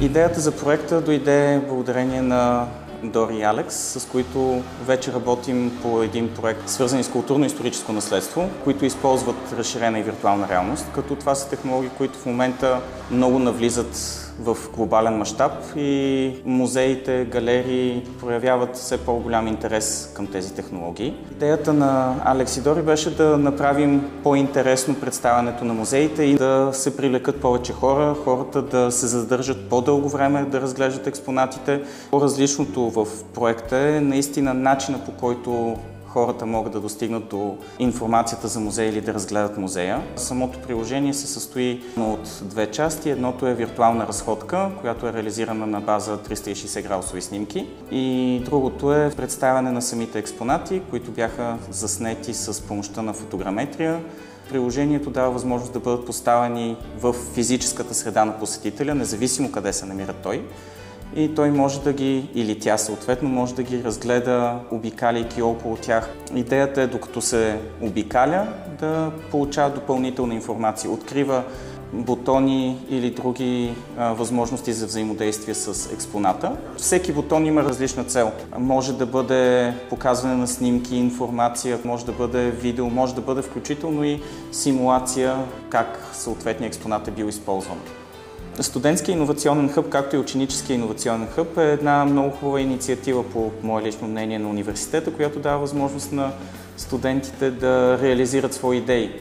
Идеята за проекта дойде благодарение на Дори и Алекс, с които вече работим по един проект, свързан с културно-историческо наследство, които използват разширена и виртуална реалност, като това са технологии, които в момента много навлизат в глобален мащаб и музеите, галерии проявяват все по-голям интерес към тези технологии. Идеята на Алекс и Дори беше да направим по-интересно представянето на музеите и да се привлекат повече хора, хората да се задържат по-дълго време, да разглеждат експонатите. По-различното в проекта е наистина начина, по който хората могат да достигнат до информацията за музея или да разгледат музея. Самото приложение се състои от две части. Едното е виртуална разходка, която е реализирана на база 360 градусови снимки. И другото е представяне на самите експонати, които бяха заснети с помощта на фотограметрия. Приложението дава възможност да бъдат поставени в физическата среда на посетителя, независимо къде се намира той. И той може да ги, или тя съответно, може да ги разгледа, обикаляйки около тях. Идеята е, докато се обикаля, да получава допълнителна информация. Открива бутони или други възможности за взаимодействие с експоната. Всеки бутон има различна цел. Може да бъде показване на снимки, информация, може да бъде видео, може да бъде включително и симулация как съответният експонат е бил използван. Студентския иновационен хъб, както и ученическия иновационен хъб, е една много хубава инициатива, по мое лично мнение, на университета, която дава възможност на студентите да реализират свои идеи.